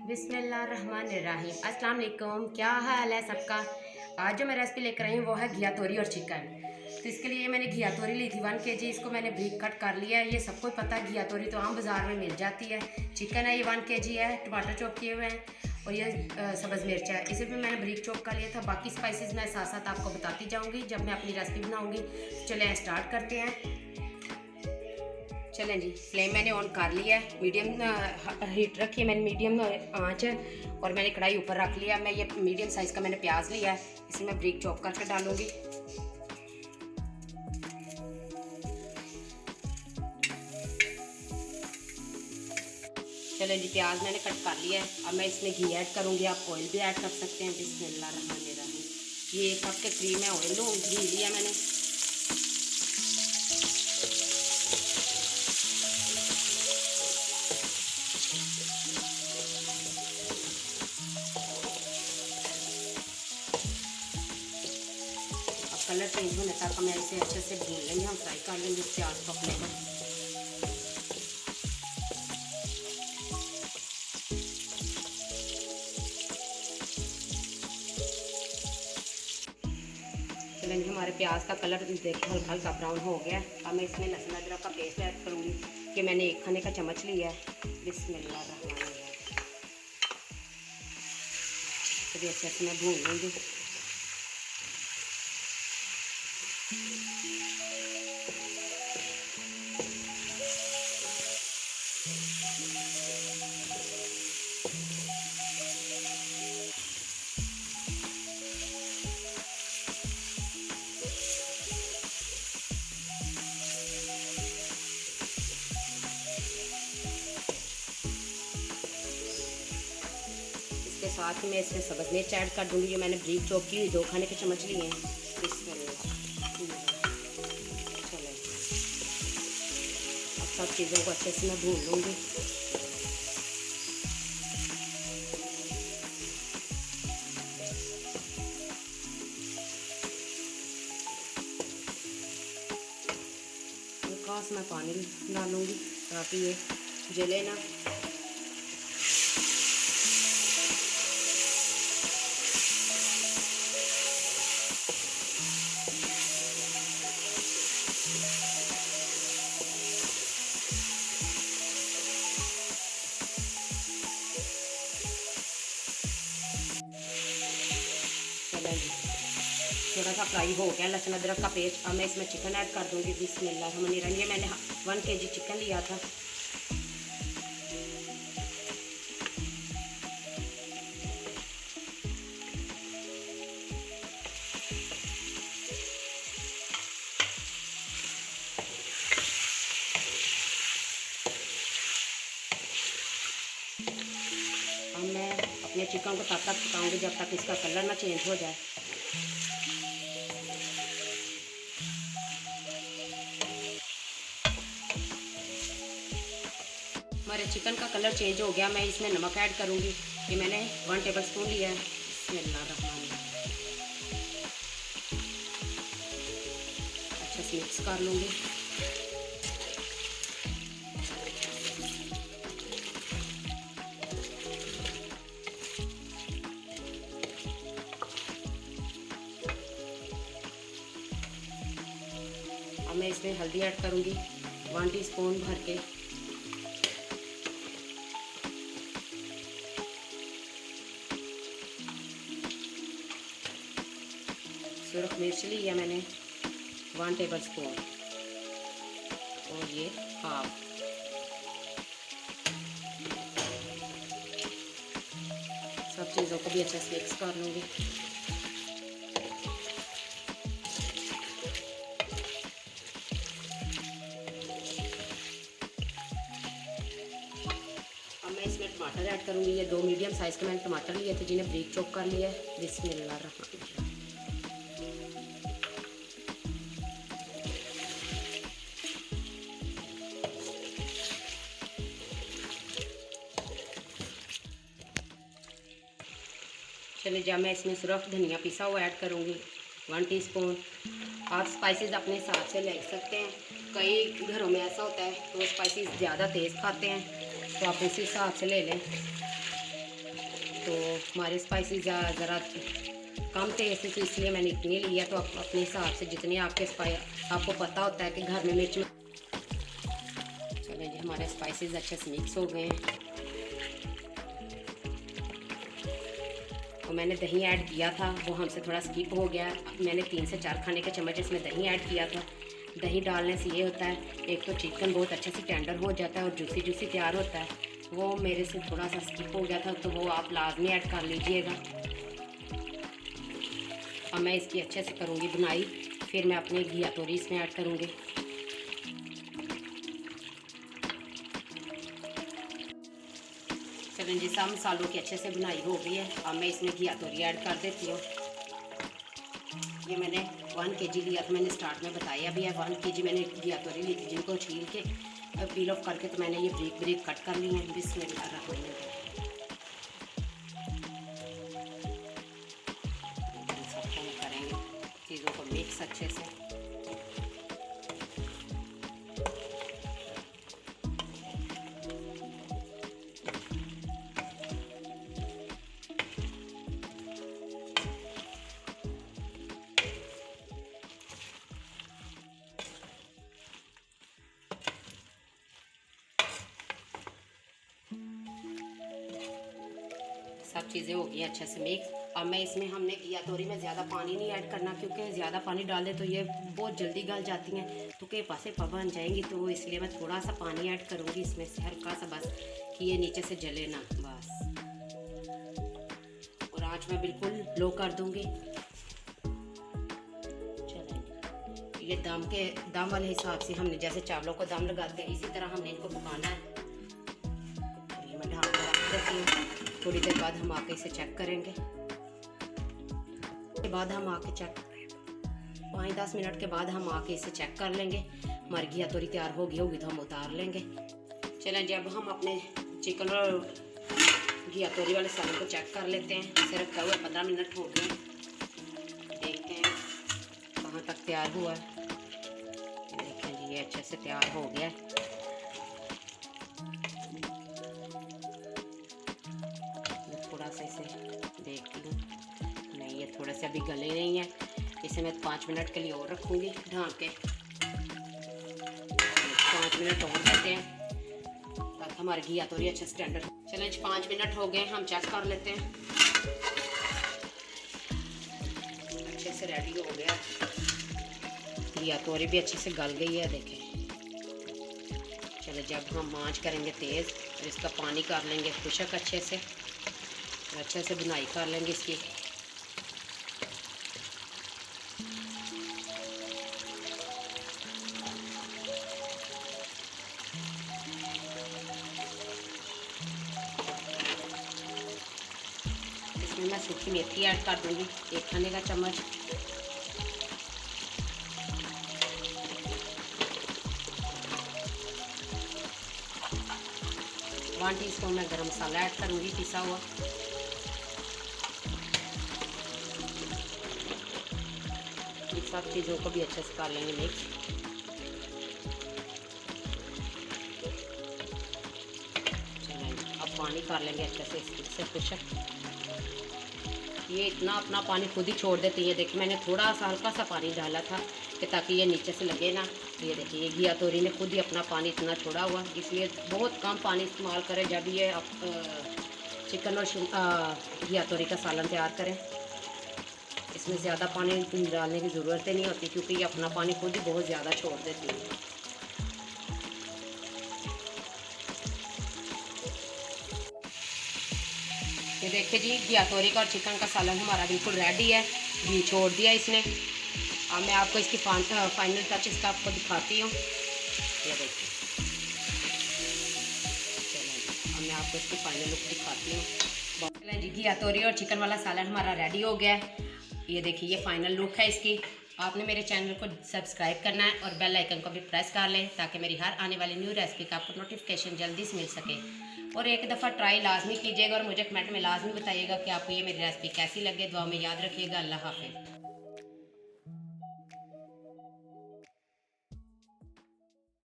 बिस्मिल्लाहिर्रहमानिर्रहीम। अस्सलाम वालेकुम। क्या हाल है सबका। आज जो मैं रेसिपी लेकर आई हूँ वो है घिया तोरी और चिकन। तो इसके लिए मैंने घिया तोरी ली थी 1 kg। इसको मैंने ब्रीक कट कर लिया है। ये सबको पता है, घिया तोरी तो आम बाज़ार में मिल जाती है। चिकन है, ये 1 kg है। टमाटर चॉप किए हुए हैं और ये सब्ज़ मिर्च है। इसे भी मैंने ब्रीक चॉप कर लिया था। बाकी स्पाइसेस मैं साथ साथ आपको बताती जाऊँगी जब मैं अपनी रेसिपी बनाऊँगी। चलें स्टार्ट करते हैं। चलें जी, फ्लेम मैंने ऑन कर लिया है। मीडियम हीट रखी है मैंने, मीडियम आंच है। और मैंने कढ़ाई ऊपर रख लिया। मैं ये मीडियम साइज़ का मैंने प्याज लिया है, इसे मैं ब्रीक चॉप करके डालूंगी। चलें जी, प्याज मैंने कट कर लिया है। अब मैं इसमें घी ऐड करूँगी। आप ऑयल भी ऐड कर सकते हैं। बिस्मिल्लाहिर्रहमानिर्रहीम। ये 1 कप के करीब मैं ऑयल घी लिया मैंने। कलर चेंज होने तक मैं इसे अच्छे से भून लेंगे, हम फ्राई कर लेंगे प्याज पकने पर। चलेंगे, हमारे प्याज का कलर देखो हल्का हल्का ब्राउन हो गया। अब मैं इसमें लहसुन अदरक का पेस्ट ऐड करूँगी कि मैंने 1 खाने का चम्मच लिया है। बिस्मिल्लाहिर्रहमानिर्रहीम। तो अच्छे से मैं भून लूँगी। इसके साथ ही मैं इसमें सब्ज़ मिर्च ऐड कर दूँगी जो मैंने ब्रीक चॉप की 2 खाने के चम्मच लिए हैं। चलो, अब सब चीज़ों को अच्छे से मैं भून लूँगी। हल्का सा मैं पानी डालूँगी ताकि ये जले ना। थोड़ा सा फ्राई हो गया लहसुन अदरक का पेस्ट। अब मैं इसमें चिकन ऐड कर दूँगी। बिस्मिल्लाहिर्रहमानिर्रहीम। ये मैंने 1 kg चिकन लिया था। अब मैं अपने चिकन को तब तक पकाऊंगी जब तक इसका कलर ना चेंज हो जाए। हमारे चिकन का कलर चेंज हो गया। मैं इसमें नमक ऐड करूंगी। ये मैंने 1 टेबलस्पून लिया है। बिस्मिल्लाहिर्रहमानिर्रहीम। अच्छे से मिक्स कर लूँगी। अब मैं इसमें हल्दी ऐड करूँगी 1 टीस्पून भर के। सुरख मिर्च ली है मैंने 1 टेबलस्पून और ये हाफ। सब चीज़ों को भी अच्छे से मिक्स कर लूँगी। अब मैं इसमें टमाटर ऐड करूँगी। ये 2 मीडियम साइज़ के मैंने टमाटर लिए थे जिन्हें ब्रीक चॉप कर लिया है। बिस्मिल्लाहिर्रहमानिर्रहीम। चलिए, जब मैं इसमें सिर्फ धनिया पिसा हुआ ऐड करूँगी 1 टीस्पून। आप स्पाइसेस अपने हिसाब से ले सकते हैं। कई घरों में ऐसा होता है तो स्पाइसेस ज़्यादा तेज़ खाते हैं, तो आप इसी हिसाब से ले लें। तो हमारे स्पाइसेस ज़रा कम थे ऐसे, तो इसलिए मैंने इतने लिया। तो अपने हिसाब से जितने आपको पता होता है कि घर में मिर्च। चलें जी, हमारे स्पाइसेस अच्छे से मिक्स हो गए हैं। और मैंने दही ऐड किया था, वो हमसे थोड़ा स्किप हो गया। मैंने 3 से 4 खाने के चम्मच इसमें दही ऐड किया था। दही डालने से ये होता है, एक तो चिकन बहुत अच्छे से टेंडर हो जाता है और जूसी जूसी तैयार होता है। वो मेरे से थोड़ा सा स्किप हो गया था, तो वो आप लाजमी ऐड कर लीजिएगा। अब मैं इसकी अच्छे से करूँगी बुनाई, फिर मैं अपने घिया तोरी इसमें ऐड करूँगी। चलें जी, सब मसालों की अच्छे से बुनाई हो गई है। अब मैं इसमें घिया तोरी ऐड कर देती हूँ। ये मैंने 1 kg लिया था, मैंने स्टार्ट में बताया भी है। 1 kg मैंने घिया तोरी ली थी, जिनको छील के पील ऑफ करके तो मैंने ये ब्रेक ब्रेक कट कर ली है। बिस्मिल्लाहिर्रहमानिर्रहीम सबको हम करेंगे चीज़ों को मिक्स अच्छे से। सब चीज़ें हो गई अच्छे से मिक्स। अब मैं इसमें हमने घिया तोरी में ज़्यादा पानी नहीं ऐड करना, क्योंकि ज़्यादा पानी डाल दे तो ये बहुत जल्दी गल जाती हैं, तो के पासे बन जाएंगी। तो इसलिए मैं थोड़ा सा पानी ऐड करूँगी इसमें से, हल्का सा, बस कि ये नीचे से जले ना, बस। और आँच मैं बिल्कुल लो कर दूँगी। चलें, ये दम वाले हिसाब से हमने जैसे चावलों को दम लगाते हैं, इसी तरह हमने इनको पकाना है। ये मैं ढाँक कर रख देती हूँ। थोड़ी देर बाद हम आके इसे चेक करेंगे। के बाद हम आके चेक 5-10 मिनट के बाद हम आके इसे चेक कर लेंगे। हमारी घिया तोरी तैयार होगी तो हम उतार लेंगे। चलें, जब हम अपने चिकन और घिया तोरी वाले सालन को चेक कर लेते हैं। इसे रखा हुआ 15 मिनट हो गए, देखते हैं कहाँ तक तैयार हुआ है। देखें जी, ये अच्छे से तैयार हो गया है। थोड़ा सा इसे देखती हूँ, नहीं ये थोड़े से अभी गले नहीं है। इसे मैं 5 मिनट के लिए और रखूँगी ढाँक के। 5 मिनट और देते हैं ताकि हमारी घिया तोरी अच्छे से टेंडर। चलें, 5 मिनट हो गए, हम चेक कर लेते हैं। अच्छे से रेडी हो गया, घिया तोरी भी अच्छे से गल गई है, देखें। चलो, जब हम आँच करेंगे तेज़ और इसका पानी कर लेंगे खुशक अच्छे से, अच्छे से बुनाई कर लेंगे इसकी। इसमें मैं सूखी मेथी ऐड कर दूंगी, 1 खाने का चम्मच। वन टीस्पून मैं गरम मसाला ऐड करूंगी, पिसा हुआ। सब चीज़ों को भी अच्छे से कर लेंगे मिक्स। अब पानी कर लेंगे अच्छे से इससे खुशक। ये इतना अपना पानी खुद ही छोड़ देती है। देखिए, मैंने थोड़ा सा हल्का सा पानी डाला था कि ताकि ये नीचे से लगे ना। ये देखिए, ये घिया तोरी ने खुद ही अपना पानी इतना छोड़ा हुआ, इसलिए बहुत कम पानी इस्तेमाल करें जब ये चिकन और घिया तोरी का सालन तैयार करें। इसमें ज़्यादा पानी डालने की ज़रूरत नहीं होती, क्योंकि ये अपना पानी खुद ही बहुत ज़्यादा छोड़ देती है। ये देखिए जी, घिया तोरी का और चिकन का सालन हमारा बिल्कुल रेडी है। घी छोड़ दिया इसने। अब मैं आपको इसकी फाइनल टच इसका आपको दिखाती हूँ। ये देखिए, चलो अब मैं आपको इसकी फाइनल लुक दिखाती हूँ। चलें जी, घिया तोरी और चिकन वाला सालन हमारा रेडी हो गया है। ये देखिए, ये फाइनल लुक है इसकी। आपने मेरे चैनल को सब्सक्राइब करना है और बेल आइकन को भी प्रेस कर लें, ताकि मेरी हर आने वाली न्यू रेसिपी का आपको नोटिफिकेशन जल्दी से मिल सके। और एक दफ़ा ट्राई लाजमी कीजिएगा और मुझे कमेंट में लाजमी बताइएगा कि आपको ये मेरी रेसिपी कैसी लगे। दुआ में याद रखिएगा। अल्लाह हाफ़िज़।